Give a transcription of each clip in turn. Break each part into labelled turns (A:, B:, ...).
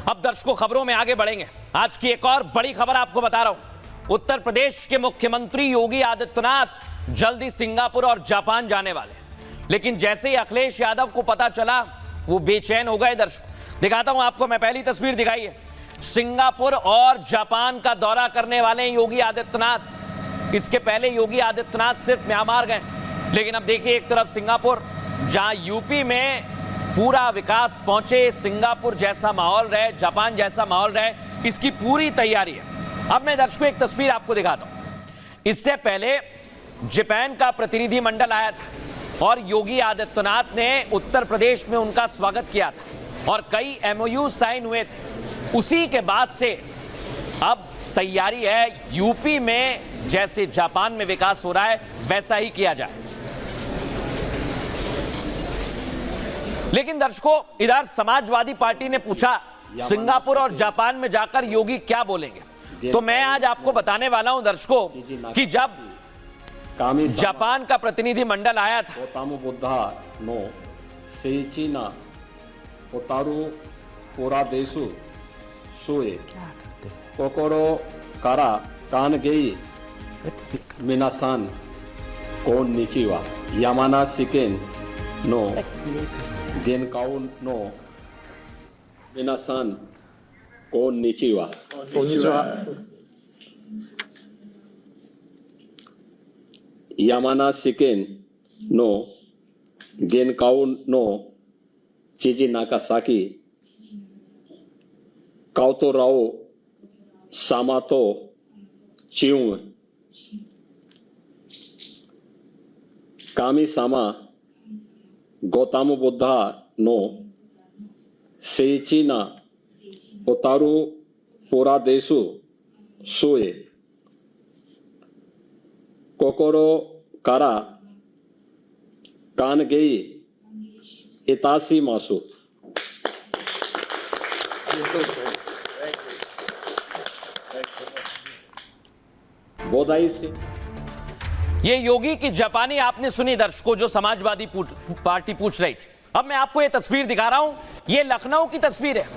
A: अब दर्शकों खबरों में आगे बढ़ेंगे। आज की एक और बड़ी खबर आपको बता रहा हूं। उत्तर प्रदेश के मुख्यमंत्री योगी आदित्यनाथ जल्दी सिंगापुर और जापान जाने वाले, लेकिन जैसे ही अखिलेश यादव को पता चला वो बेचैन हो गए। दर्शकों दिखाता हूं आपको, मैं पहली तस्वीर दिखाई है, सिंगापुर और जापान का दौरा करने वाले योगी आदित्यनाथ। इसके पहले योगी आदित्यनाथ सिर्फ म्यांमार गए, लेकिन अब देखिए एक तरफ सिंगापुर, जहां यूपी में पूरा विकास पहुंचे, सिंगापुर जैसा माहौल रहे, जापान जैसा माहौल रहे, इसकी पूरी तैयारी है। अब मैं दर्शकों एक तस्वीर आपको दिखाता हूं। इससे पहले जापान का प्रतिनिधि मंडल आया था और योगी आदित्यनाथ ने उत्तर प्रदेश में उनका स्वागत किया था और कई एमओयू साइन हुए थे। उसी के बाद से अब तैयारी है यूपी में जैसे जापान में विकास हो रहा है वैसा ही किया जाए। लेकिन दर्शकों इधर समाजवादी पार्टी ने पूछा सिंगापुर और जापान में जाकर योगी क्या बोलेंगे, तो मैं आज आपको बताने वाला हूं दर्शकों कि जब जापान का प्रतिनिधि मंडल आया था
B: Minasan, konnichiwa. Yamanasiken no Genkau no Chiji Nagasaki, Kauto Rao Samato Chiung, Kami Sama Gautama Buddha no Seichina Otaru Puradesu Sue Kokoro Kara Kangei Itasi Masu। बोधाई से
A: ये योगी की जापानी आपने सुनी दर्शकों, जो समाजवादी पार्टी पूछ रही थी। अब मैं आपको ये तस्वीर दिखा रहा हूं, ये लखनऊ की तस्वीर है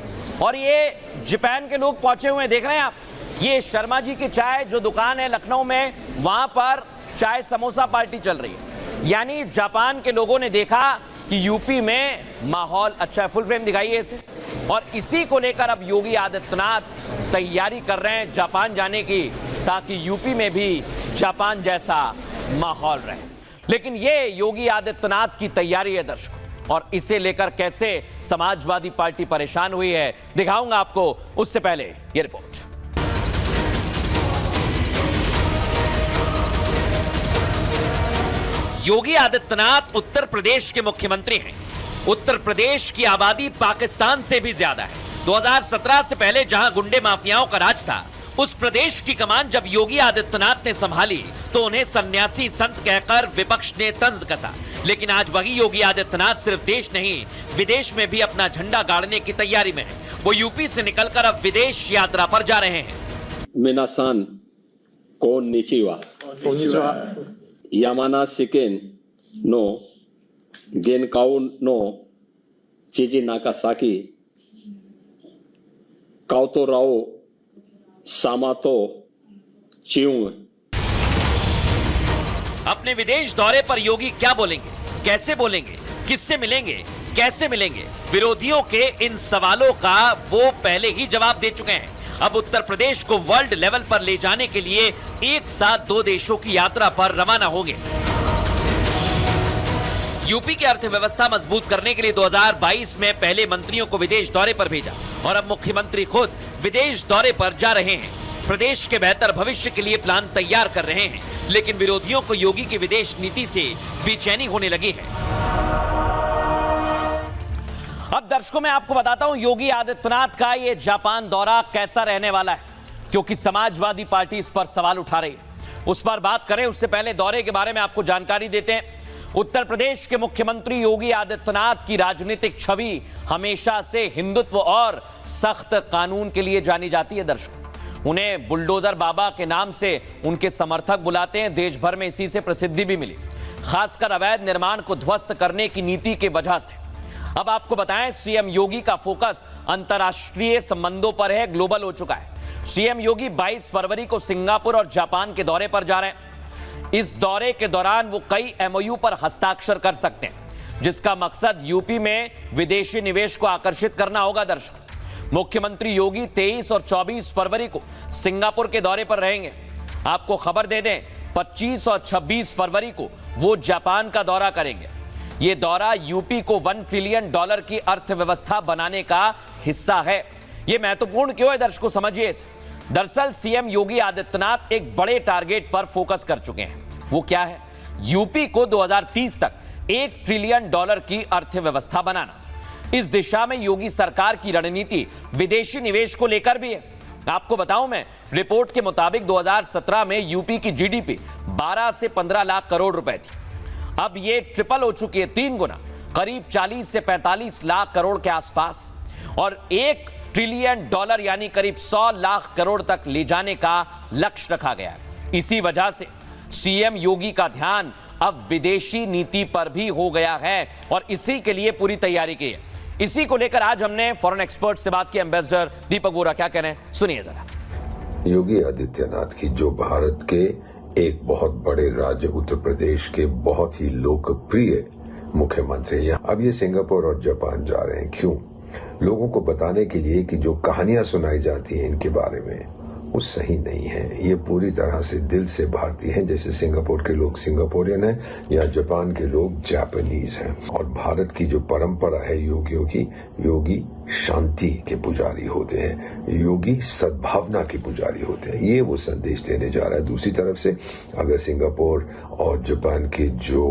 A: और ये जापान के लोग पहुंचे हुए हैं, देख रहे हैं आप। ये शर्मा जी की चाय जो दुकान है लखनऊ में, वहां पर चाय समोसा पार्टी चल रही है। यानी जापान के लोगों ने देखा कि यूपी में माहौल अच्छा है। फुल फ्रेम दिखाइए इसे। और इसी को लेकर अब योगी आदित्यनाथ तैयारी कर रहे हैं जापान जाने की, ताकि यूपी में भी जापान जैसा माहौल रहे। लेकिन ये योगी आदित्यनाथ की तैयारी है दर्शकों, और इसे लेकर कैसे समाजवादी पार्टी परेशान हुई है दिखाऊंगा आपको। उससे पहले ये रिपोर्ट। योगी आदित्यनाथ उत्तर प्रदेश के मुख्यमंत्री हैं। उत्तर प्रदेश की आबादी पाकिस्तान से भी ज्यादा है। 2017 से पहले जहां गुंडे माफियाओं का राज था, उस प्रदेश की कमान जब योगी आदित्यनाथ ने संभाली तो उन्हें सन्यासी संत कहकर विपक्ष ने तंज कसा। लेकिन आज वही योगी आदित्यनाथ सिर्फ देश नहीं विदेश में भी अपना झंडा गाड़ने की तैयारी में है। वो यूपी से निकलकर अब विदेश यात्रा पर जा रहे हैं।
B: मिनासान कोन्निचिवा यामानासिकेन नो गेनकाउ नो चिजी नागासाकी काउतो राओ सामातो चियूंग।
A: अपने विदेश दौरे पर योगी क्या बोलेंगे, कैसे बोलेंगे, किससे मिलेंगे, कैसे मिलेंगे, विरोधियों के इन सवालों का वो पहले ही जवाब दे चुके हैं। अब उत्तर प्रदेश को वर्ल्ड लेवल पर ले जाने के लिए एक साथ 2 देशों की यात्रा पर रवाना होंगे। यूपी की अर्थव्यवस्था मजबूत करने के लिए 2022 में पहले मंत्रियों को विदेश दौरे पर भेजा और अब मुख्यमंत्री खुद विदेश दौरे पर जा रहे हैं। प्रदेश के बेहतर भविष्य के लिए प्लान तैयार कर रहे हैं, लेकिन विरोधियों को योगी की विदेश नीति से बेचैनी होने लगी है। अब दर्शकों मैं आपको बताता हूं योगी आदित्यनाथ का ये जापान दौरा कैसा रहने वाला है, क्योंकि समाजवादी पार्टी इस पर सवाल उठा रही है। उस पर बात करें उससे पहले दौरे के बारे में आपको जानकारी देते हैं। उत्तर प्रदेश के मुख्यमंत्री योगी आदित्यनाथ की राजनीतिक छवि हमेशा से हिंदुत्व और सख्त कानून के लिए जानी जाती है। दर्शकों उन्हें बुलडोजर बाबा के नाम से उनके समर्थक बुलाते हैं। देश भर में इसी से प्रसिद्धि भी मिली, खासकर अवैध निर्माण को ध्वस्त करने की नीति की वजह से। अब आपको बताएं, सीएम योगी का फोकस अंतर्राष्ट्रीय संबंधों पर है, ग्लोबल हो चुका है। सीएम योगी 22 फरवरी को सिंगापुर और जापान के दौरे पर जा रहे हैं। इस दौरे के दौरान वो कई एमओयू पर हस्ताक्षर कर सकते हैं, जिसका मकसद यूपी में विदेशी निवेश को आकर्षित करना होगा। दर्शकों, मुख्यमंत्री योगी 23 और 24 फरवरी को सिंगापुर के दौरे पर रहेंगे। आपको खबर दे दें, 25 और 26 फरवरी को वो जापान का दौरा करेंगे। ये दौरा यूपी को $1 ट्रिलियन की अर्थव्यवस्था बनाने का हिस्सा है। ये महत्वपूर्ण क्यों है दर्शकों, समझिए इसे। दरअसल सीएम योगी आदित्यनाथ एक बड़े टारगेट पर फोकस कर चुके हैं। वो क्या है? यूपी को 2030 तक $1 ट्रिलियन की अर्थव्यवस्था बनाना। इस दिशा में योगी सरकार की रणनीति विदेशी निवेश को लेकर भी है। आपको बताऊं मैं, रिपोर्ट के मुताबिक 2017 में यूपी की जीडीपी 12 से 15 लाख करोड़ रुपए थी। अब ये ट्रिपल हो चुकी है, 3 गुना, करीब 40 से 45 लाख करोड़ के आसपास, और $1 ट्रिलियन यानी करीब 100 लाख करोड़ तक ले जाने का लक्ष्य रखा गया है। इसी वजह से सीएम योगी का ध्यान अब विदेशी नीति पर भी हो गया है और इसी के लिए पूरी तैयारी की है। इसी को लेकर आज हमने फॉरेन एक्सपर्ट से बात की। एम्बेसडर दीपक वोरा क्या कह रहे हैं, सुनिए जरा।
C: योगी आदित्यनाथ की जो भारत के एक बहुत बड़े राज्य उत्तर प्रदेश के बहुत ही लोकप्रिय मुख्यमंत्री हैं, अब ये सिंगापुर और जापान जा रहे हैं। क्यों? लोगों को बताने के लिए कि जो कहानियां सुनाई जाती हैं इनके बारे में वो सही नहीं है। ये पूरी तरह से दिल से भारतीय हैं, जैसे सिंगापुर के लोग सिंगापुरियन हैं या जापान के लोग जापानीज हैं। और भारत की जो परंपरा है योगियों की, योगी शांति के पुजारी होते हैं, योगी सद्भावना के पुजारी होते हैं। ये वो संदेश देने जा रहा है। दूसरी तरफ से अगर सिंगापुर और जापान के जो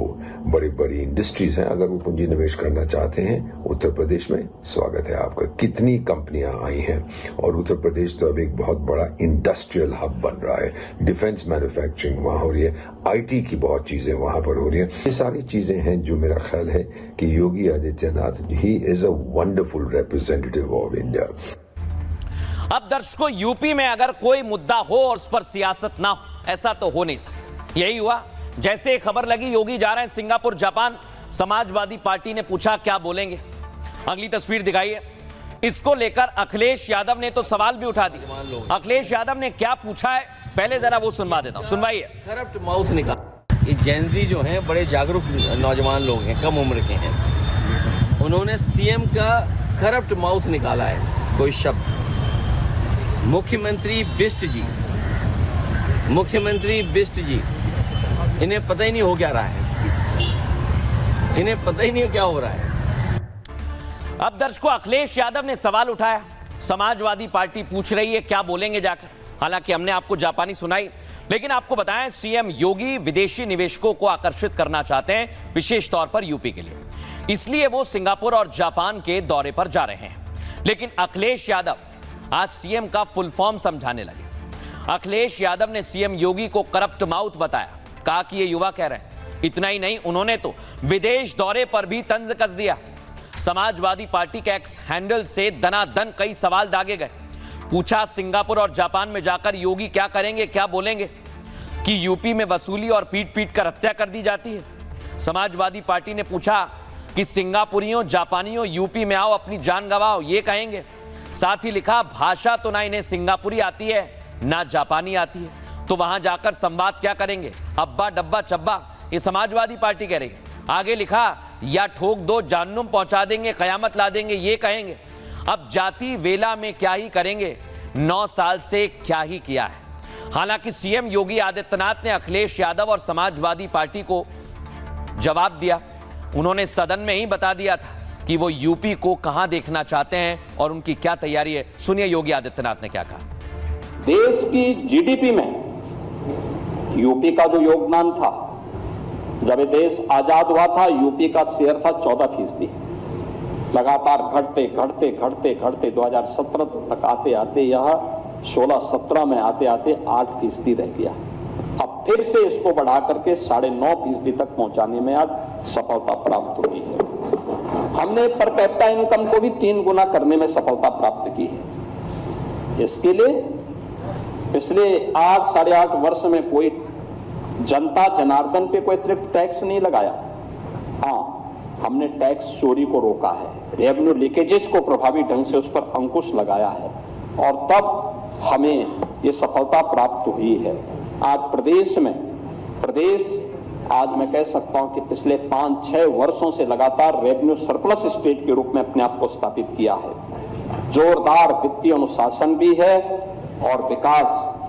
C: बड़ी बड़ी इंडस्ट्रीज हैं, अगर वो पूंजी निवेश करना चाहते हैं उत्तर प्रदेश में, स्वागत है आपका। कितनी कंपनियां आई हैं और उत्तर प्रदेश तो अब एक बहुत बड़ा इंडस्ट्रियल हब बन रहा है। डिफेंस मैन्युफैक्चरिंग वहां हो रही है, आईटी की बहुत चीजें वहां पर हो रही हैं। ये सारी चीजें हैं जो मेरा ख्याल है कि योगी आदित्यनाथ ही is a wonderful representative of India.
A: अब दर्शकों, यूपी में अगर कोई मुद्दा हो और उस पर सियासत ना हो, ऐसा तो हो नहीं सकता। यही हुआ। जैसे खबर लगी योगी जा रहे हैं सिंगापुर जापान, समाजवादी पार्टी ने पूछा क्या बोलेंगे। अगली तस्वीर दिखाइए। इसको लेकर अखिलेश यादव ने तो सवाल भी उठा दिए। अखिलेश यादव ने क्या पूछा है, पहले जरा वो सुनवा देता हूं, सुनवाइए।
D: करप्ट माउथ निकाल। ये जेनजी जो हैं बड़े जागरूक नौजवान लोग हैं, कम उम्र के हैं। उन्होंने सीएम का करप्ट माउथ निकाला है, कोई शब्द। मुख्यमंत्री बिष्ट जी, मुख्यमंत्री बिष्ट जी, इन्हें पता ही नहीं हो क्या रहा है, इन्हें पता ही नहीं क्या हो रहा है।
A: अब दर्शकों, अखिलेश यादव ने सवाल उठाया, समाजवादी पार्टी पूछ रही है क्या बोलेंगे जाकर। हालांकि हमने आपको जापानी सुनाई, लेकिन आपको बताएं सीएम योगी विदेशी निवेशकों को आकर्षित करना चाहते हैं, विशेष तौर पर यूपी के लिए। इसलिए वो सिंगापुर और जापान के दौरे पर जा रहे हैं। लेकिन अखिलेश यादव आज सीएम का फुल फॉर्म समझाने लगे। अखिलेश यादव ने सीएम योगी को करप्ट माउथ बताया, कहा कि ये युवा कह रहे हैं। इतना ही नहीं, उन्होंने तो विदेश दौरे पर भी तंज कस दिया। समाजवादी पार्टी के एक्स हैंडल से दनादन कई सवाल दागे गए। पूछा सिंगापुर और जापान में जाकर योगी क्या करेंगे, क्या बोलेंगे, कि यूपी में वसूली और पीट पीट कर हत्या कर दी जाती है। समाजवादी पार्टी ने पूछा कि सिंगापुरियों जापानियों यूपी में आओ, अपनी जान गंवाओ, ये कहेंगे। साथ ही लिखा भाषा तो ना इन्हें सिंगापुरी आती है ना जापानी आती है, तो वहां जाकर संवाद क्या करेंगे, अब्बा डब्बा चब्बा, ये समाजवादी पार्टी कह रही है। आगे लिखा या ठोक दो जाननुम पहुंचा देंगे, कयामत ला देंगे, ये कहेंगे। अब जाति वेला में क्या ही करेंगे, 9 साल से क्या ही किया है। हालांकि सीएम योगी आदित्यनाथ ने अखिलेश यादव और समाजवादी पार्टी को जवाब दिया। उन्होंने सदन में ही बता दिया था कि वो यूपी को कहां देखना चाहते हैं और उनकी क्या तैयारी है। सुनिए योगी आदित्यनाथ ने क्या कहा।
E: देश की जीडीपी में यूपी का जो योगदान था, जब ये देश आजाद हुआ था यूपी का शेयर था 14%। लगातार घटते घटते घटते घटते 2017 तक आते आते यह 16-17 में आते आते 8% रह गया। अब फिर से इसको बढ़ा करके 9.5% तक पहुंचाने में आज सफलता प्राप्त हुई है। हमने पर कैपिटा इनकम को भी 3 गुना करने में सफलता प्राप्त की है। इसके लिए पिछले 8-8.5 वर्ष में कोई जनता जनार्दन पे कोई अतिरिक्त टैक्स नहीं लगाया। हाँ, हमने टैक्स चोरी को रोका है, रेवेन्यू लीकेजेस को प्रभावी ढंग से उस पर अंकुश लगाया है और तब हमें ये सफलता प्राप्त हुई है। आज प्रदेश आज मैं कह सकता हूं कि पिछले 5-6 वर्षों से लगातार रेवेन्यू सरप्लस स्टेट के रूप में अपने आप को स्थापित किया है। जोरदार वित्तीय अनुशासन भी है और विकास